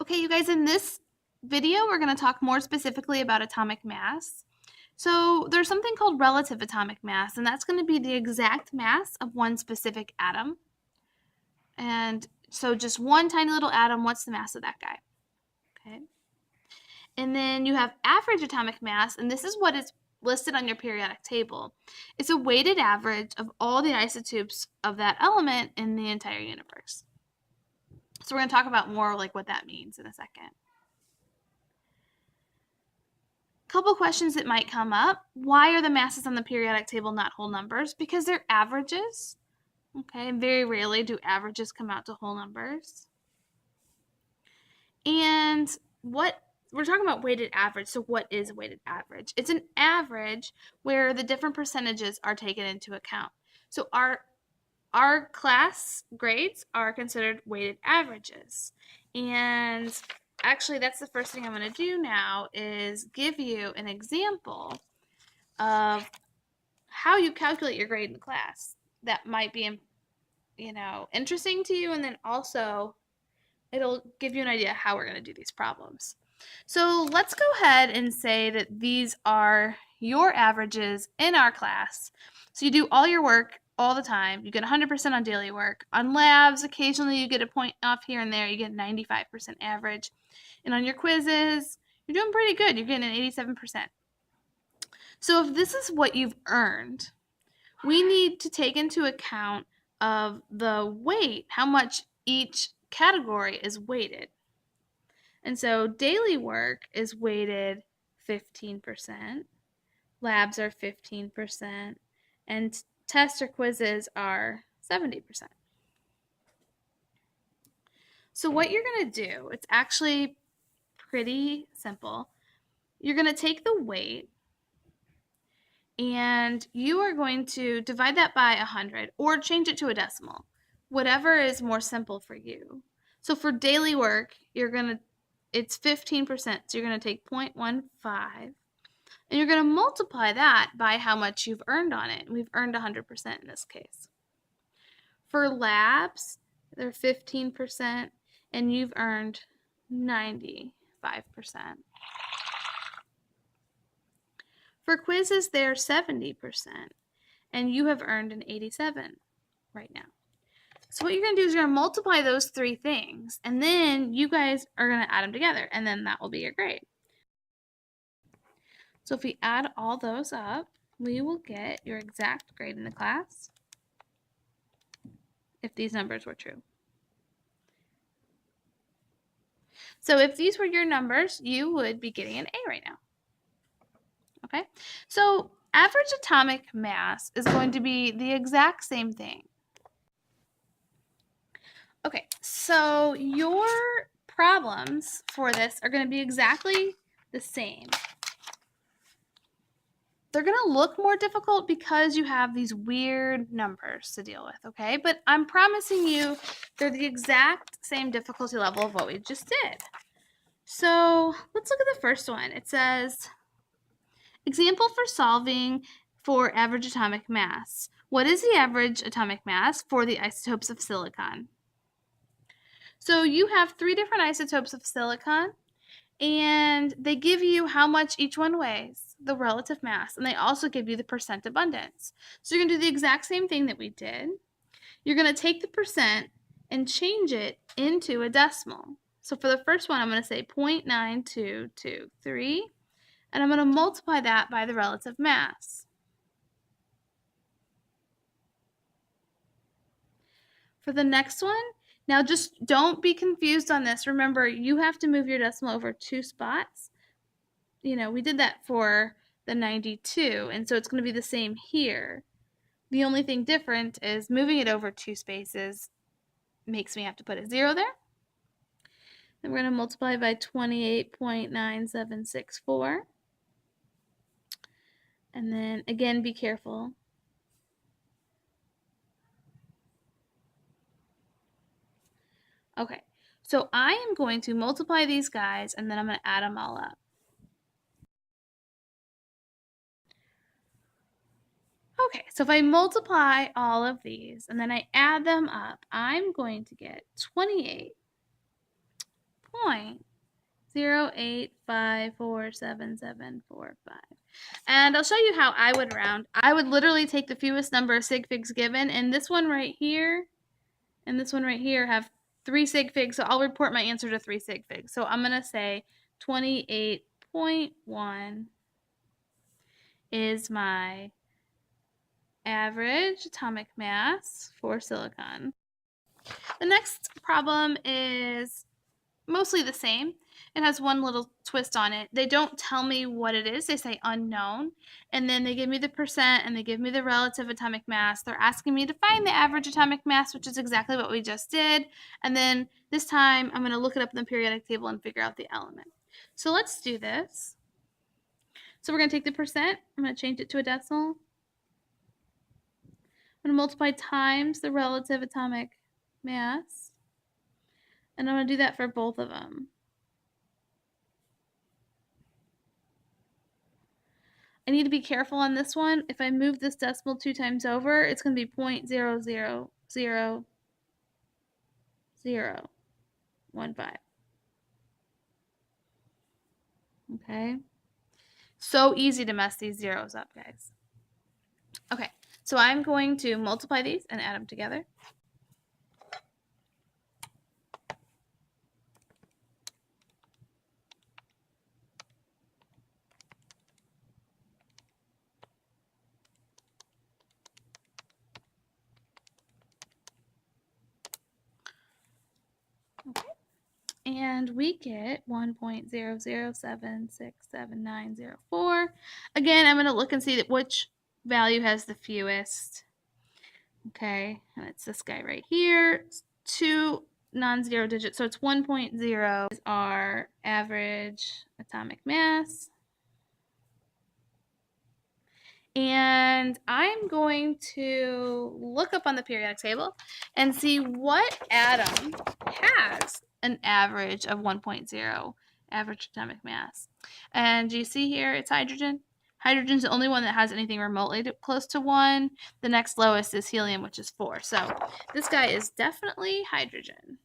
Okay, you guys, in this video, we're going to talk more specifically about atomic mass. So there's something called relative atomic mass, and that's going to be the exact mass of one specific atom. And so just one tiny little atom, what's the mass of that guy? Okay. And then you have average atomic mass, and this is what is listed on your periodic table. It's a weighted average of all the isotopes of that element in the entire universe. So we're going to talk about more like what that means in a second. Couple questions that might come up. Why are the masses on the periodic table not whole numbers? Because they're averages. Okay, very rarely do averages come out to whole numbers. And what we're talking about weighted average. So what is a weighted average? It's an average where the different percentages are taken into account. So our class grades are considered weighted averages. And actually, that's the first thing I'm going to do now is give you an example of how you calculate your grade in the class. That might be, interesting to you, and then also it'll give you an idea how we're going to do these problems. So let's go ahead and say that these are your averages in our class. So you do all your work all the time. You get 100% on daily work. On labs, occasionally you get a point off here and there. You get 95% average. And on your quizzes, you're doing pretty good. You're getting an 87%. So if this is what you've earned, we need to take into account of the weight, how much each category is weighted. And so daily work is weighted 15%, labs are 15%, and tests or quizzes are 70%. So what you're going to do, it's actually pretty simple. You're going to take the weight and you are going to divide that by 100 or change it to a decimal, whatever is more simple for you. So for daily work, it's 15%, so you're going to take 0.15, and you're going to multiply that by how much you've earned on it. We've earned 100% in this case. For labs, they're 15%, and you've earned 95%. For quizzes, they're 70%, and you have earned an 87 right now. So what you're going to do is you're going to multiply those three things, and then you guys are going to add them together, and then that will be your grade. So if we add all those up, we will get your exact grade in the class if these numbers were true. So if these were your numbers, you would be getting an A right now. Okay, so average atomic mass is going to be the exact same thing. Okay, so your problems for this are going to be exactly the same. They're going to look more difficult because you have these weird numbers to deal with, okay? But I'm promising you they're the exact same difficulty level of what we just did. So let's look at the first one. It says, example for solving for average atomic mass. What is the average atomic mass for the isotopes of silicon? So you have 3 different isotopes of silicon, and they give you how much each one weighs, the relative mass, and they also give you the percent abundance. So you're going to do the exact same thing that we did. You're going to take the percent and change it into a decimal. So for the first one, I'm going to say 0.9223, and I'm going to multiply that by the relative mass. For the next one, now just don't be confused on this. Remember, you have to move your decimal over 2 spots. We did that for the 92, and so it's going to be the same here. The only thing different is moving it over 2 spaces makes me have to put a 0 there. Then we're going to multiply by 28.9764. And then, again, be careful. Okay, so I am going to multiply these guys, and then I'm going to add them all up. Okay, so if I multiply all of these and then I add them up, I'm going to get 28.08547745. And I'll show you how I would round. I would literally take the fewest number of sig figs given, and this one right here and this one right here have 3 sig figs, so I'll report my answer to 3 sig figs. So I'm going to say 28.1 is my average atomic mass for silicon. The next problem is mostly the same. It has one little twist on it. They don't tell me what it is. They say unknown, and then they give me the percent and they give me the relative atomic mass. They're asking me to find the average atomic mass, which is exactly what we just did. And then this time I'm going to look it up in the periodic table and figure out the element. So let's do this. So we're going to take the percent. I'm going to change it to a decimal. I'm going to multiply times the relative atomic mass. And I'm going to do that for both of them. I need to be careful on this one. If I move this decimal 2 times over, it's going to be 0.0000015. Okay? So easy to mess these zeros up, guys. Okay, so I'm going to multiply these and add them together. Okay. And we get 1.00767904. Again, I'm going to look and see which value has the fewest. Okay, and it's this guy right here. It's 2 non-zero digits, so it's 1.0 is our average atomic mass. And I'm going to look up on the periodic table and see what atom has an average of 1.0 average atomic mass. And do you see here it's hydrogen? Hydrogen's the only one that has anything remotely close to 1. The next lowest is helium, which is 4. So this guy is definitely hydrogen.